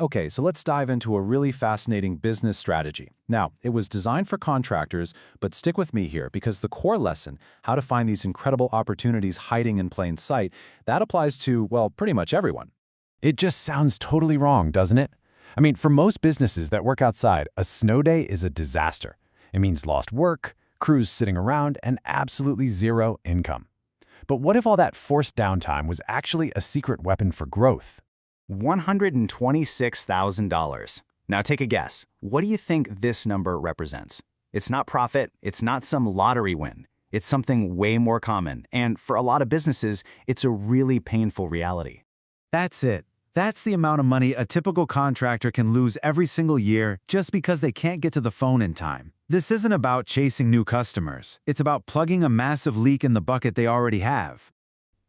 Okay, so let's dive into a really fascinating business strategy. Now, it was designed for contractors, but stick with me here because the core lesson, how to find these incredible opportunities hiding in plain sight, that applies to, well, pretty much everyone. It just sounds totally wrong, doesn't it? I mean, for most businesses that work outside, a snow day is a disaster. It means lost work, crews sitting around, and absolutely zero income. But what if all that forced downtime was actually a secret weapon for growth? $126,000. Now take a guess. What do you think this number represents? It's not profit, it's not some lottery win. It's something way more common, and for a lot of businesses, it's a really painful reality. That's it. That's the amount of money a typical contractor can lose every single year just because they can't get to the phone in time. This isn't about chasing new customers. It's about plugging a massive leak in the bucket they already have.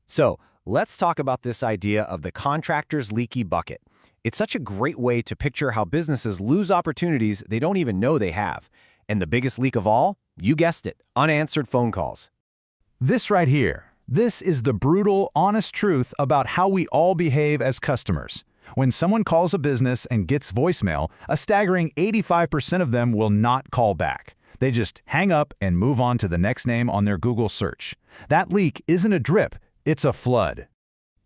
So, let's talk about this idea of the contractor's leaky bucket. It's such a great way to picture how businesses lose opportunities they don't even know they have. And the biggest leak of all? You guessed it, unanswered phone calls. This right here. This is the brutal, honest truth about how we all behave as customers. When someone calls a business and gets voicemail, a staggering 85% of them will not call back. They just hang up and move on to the next name on their Google search. That leak isn't a drip, it's a flood.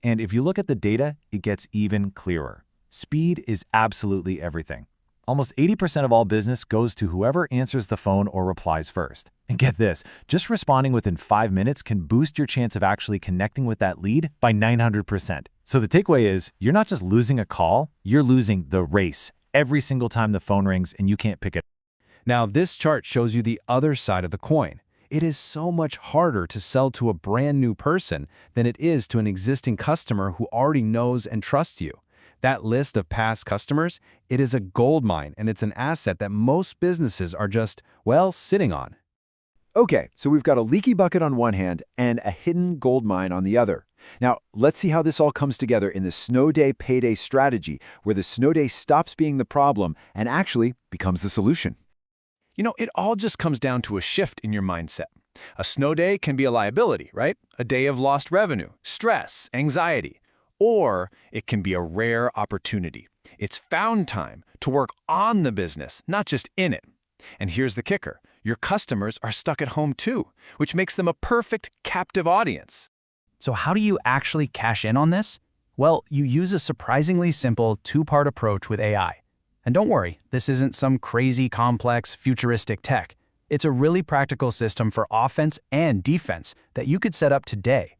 And if you look at the data, it gets even clearer. Speed is absolutely everything. Almost 80% of all business goes to whoever answers the phone or replies first. And get this, just responding within 5 minutes can boost your chance of actually connecting with that lead by 900%. So the takeaway is, you're not just losing a call, you're losing the race every single time the phone rings and you can't pick it up. Now, this chart shows you the other side of the coin. It is so much harder to sell to a brand new person than it is to an existing customer who already knows and trusts you. That list of past customers, it is a goldmine, and it's an asset that most businesses are just, well, sitting on. Okay, so we've got a leaky bucket on one hand and a hidden gold mine on the other. Now, let's see how this all comes together in the snow day payday strategy, where the snow day stops being the problem and actually becomes the solution. You know, it all just comes down to a shift in your mindset. A snow day can be a liability, right? A day of lost revenue, stress, anxiety. Or it can be a rare opportunity. It's found time to work on the business, not just in it. And here's the kicker. Your customers are stuck at home too, which makes them a perfect captive audience. So how do you actually cash in on this? Well, you use a surprisingly simple two-part approach with AI. And don't worry, this isn't some crazy, complex, futuristic tech. It's a really practical system for offense and defense that you could set up today.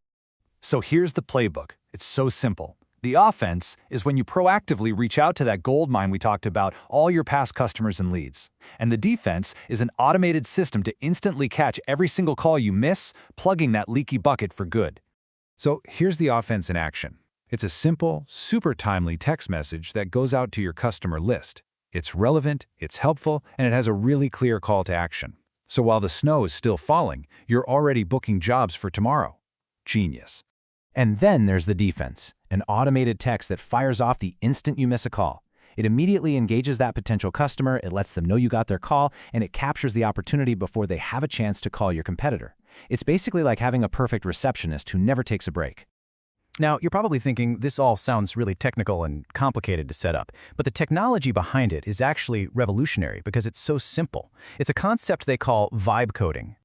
So here's the playbook. It's so simple. The offense is when you proactively reach out to that gold mine we talked about, all your past customers and leads. And the defense is an automated system to instantly catch every single call you miss, plugging that leaky bucket for good. So here's the offense in action. It's a simple, super timely text message that goes out to your customer list. It's relevant, it's helpful, and it has a really clear call to action. So while the snow is still falling, you're already booking jobs for tomorrow. Genius. And then there's the defense, an automated text that fires off the instant you miss a call. It immediately engages that potential customer, it lets them know you got their call, and it captures the opportunity before they have a chance to call your competitor. It's basically like having a perfect receptionist who never takes a break. Now, you're probably thinking this all sounds really technical and complicated to set up, but the technology behind it is actually revolutionary because it's so simple. It's a concept they call vibe coding.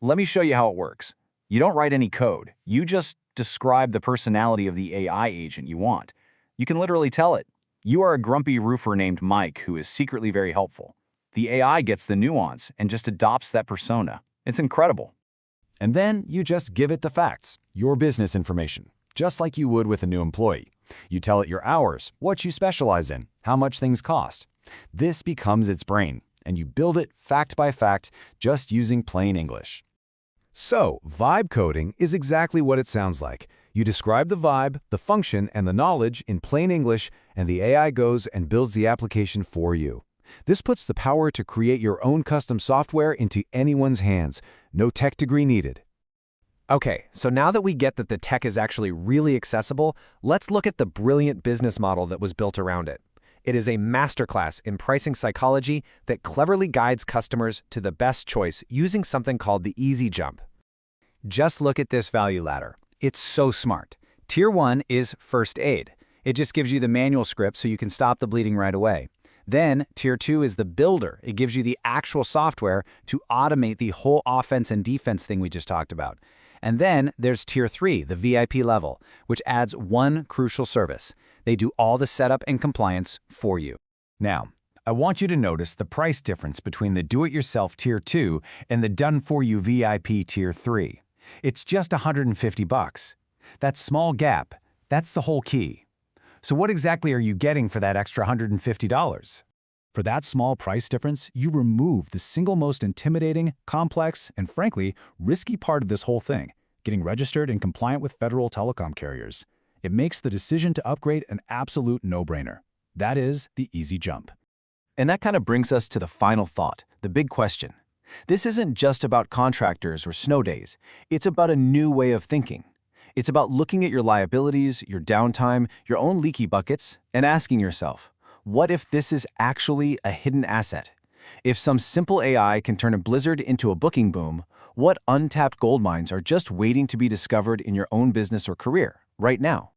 Let me show you how it works. You don't write any code. You just describe the personality of the AI agent you want. You can literally tell it, you are a grumpy roofer named Mike who is secretly very helpful. The AI gets the nuance and just adopts that persona. It's incredible. And then you just give it the facts, your business information, just like you would with a new employee. You tell it your hours, what you specialize in, how much things cost. This becomes its brain, and you build it fact by fact, just using plain English. So, vibe coding is exactly what it sounds like. You describe the vibe, the function, and the knowledge in plain English, and the AI goes and builds the application for you. This puts the power to create your own custom software into anyone's hands. No tech degree needed. Okay, so now that we get that the tech is actually really accessible, let's look at the brilliant business model that was built around it. It is a masterclass in pricing psychology that cleverly guides customers to the best choice using something called the easy jump. Just look at this value ladder. It's so smart. Tier 1 is first aid. It just gives you the manual script so you can stop the bleeding right away. Then, Tier 2 is the builder. It gives you the actual software to automate the whole offense and defense thing we just talked about. And then there's Tier 3, the VIP level, which adds one crucial service. They do all the setup and compliance for you. Now, I want you to notice the price difference between the do-it-yourself Tier 2 and the done-for-you VIP Tier 3. It's just $150. That small gap, that's the whole key. So what exactly are you getting for that extra $150? For that small price difference, you remove the single most intimidating, complex, and frankly, risky part of this whole thing, getting registered and compliant with federal telecom carriers. It makes the decision to upgrade an absolute no-brainer. That is the easy jump. And that kind of brings us to the final thought, the big question. This isn't just about contractors or snow days. It's about a new way of thinking. It's about looking at your liabilities, your downtime, your own leaky buckets, and asking yourself, what if this is actually a hidden asset? If some simple AI can turn a blizzard into a booking boom, what untapped gold mines are just waiting to be discovered in your own business or career right now?